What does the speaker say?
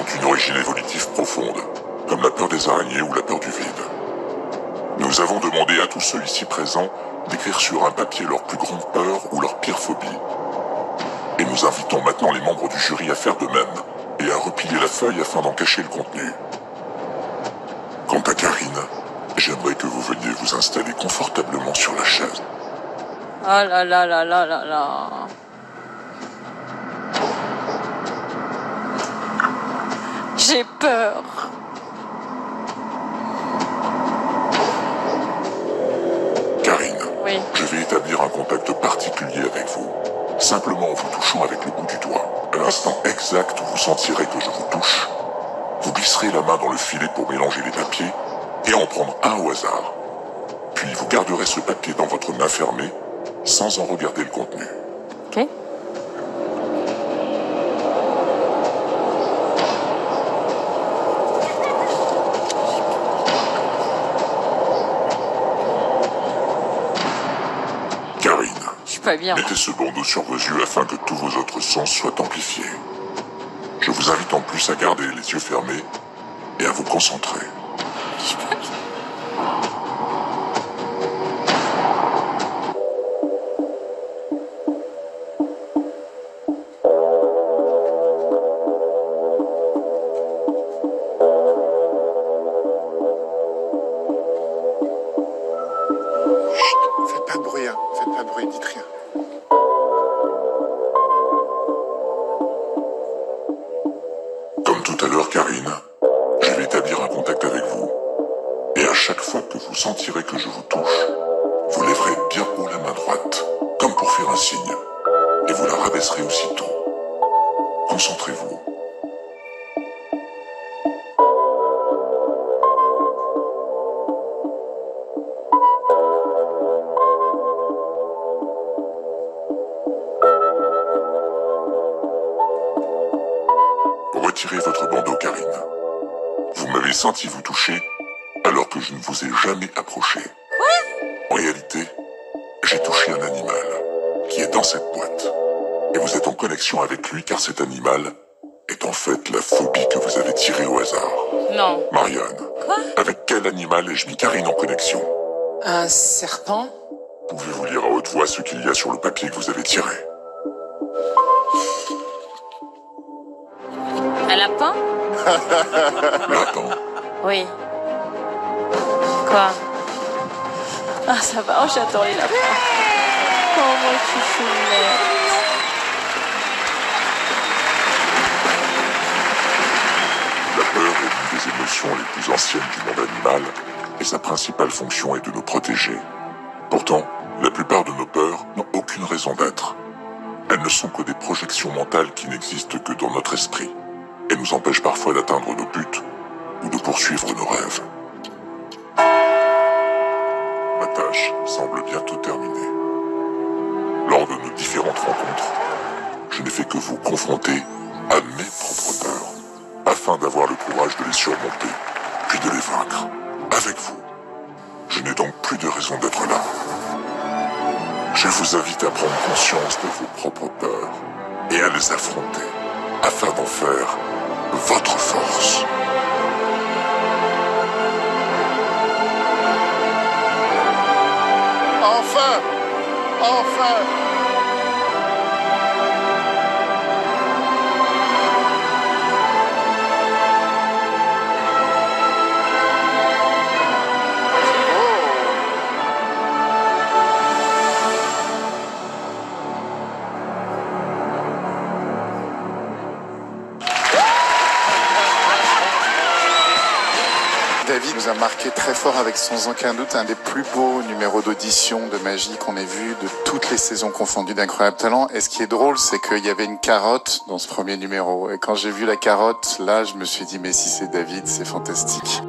ont une origine évolutive profonde, comme la peur des araignées ou la peur du vide. Nous avons demandé à tous ceux ici présents d'écrire sur un papier leur plus grande peur ou leur pire phobie. Et nous invitons maintenant les membres du jury à faire de même, et à replier la feuille afin d'en cacher le contenu. Quant à Karine, j'aimerais que vous veniez vous installer confortablement sur la chaise. Ah là là là là là là. J'ai peur. Karine, oui. Je vais établir un contact particulier avec vous. Simplement en vous touchant avec le bout du doigt. À l'instant exact où vous sentirez que je vous touche, vous glisserez la main dans le filet pour mélanger les papiers et en prendre un au hasard. Puis vous garderez ce papier dans votre main fermée sans en regarder le contenu. Ok. Karine, je suis pas bien. Mettez ce bandeau sur vos yeux afin que tous vos autres sens soient amplifiés. Je vous invite en plus à garder les yeux fermés et à vous concentrer. Je suis pas bien. Faites pas de bruit, hein. Faites pas de bruit, dites rien. Comme tout à l'heure, Karine, je vais établir un contact avec vous. Et à chaque fois que vous sentirez que je vous touche, vous lèverez bien haut la main droite, comme pour faire un signe, et vous la rabaisserez aussitôt. Concentrez-vous. Retirez votre bandeau, Karine. Vous m'avez senti vous toucher alors que je ne vous ai jamais approché. En réalité, j'ai touché un animal qui est dans cette boîte. Et vous êtes en connexion avec lui car cet animal est en fait la phobie que vous avez tirée au hasard. Non. Marianne, Quoi? avec quel animal ai-je mis Karine en connexion? Un serpent? Pouvez-vous lire à haute voix ce qu'il y a sur le papier que vous avez tiré? Un lapin? Lapin. Oui. Quoi? Ah, ça va, oh, j'adore les lapins. Oh, moi, je suis choumette. La peur est l'une des émotions les plus anciennes du monde animal et sa principale fonction est de nous protéger. Pourtant, la plupart de nos peurs n'ont aucune raison d'être. Elles ne sont que des projections mentales qui n'existent que dans notre esprit et nous empêchent parfois d'atteindre nos buts ou de poursuivre nos rêves. Ma tâche semble bientôt terminée. Lors de nos différentes rencontres, je n'ai fait que vous confronter à mes propres peurs, afin d'avoir le courage de les surmonter, puis de les vaincre, avec vous. Je n'ai donc plus de raison d'être là. Je vous invite à prendre conscience de vos propres peurs et à les affronter, afin d'en faire votre force. Enfin! Enfin! David nous a marqué très fort avec sans aucun doute un des plus beaux numéros d'audition de magie qu'on ait vu de toutes les saisons confondues d'Incroyable Talent. Et ce qui est drôle, c'est qu'il y avait une carotte dans ce premier numéro. Et quand j'ai vu la carotte, là, je me suis dit, mais si c'est David, c'est fantastique.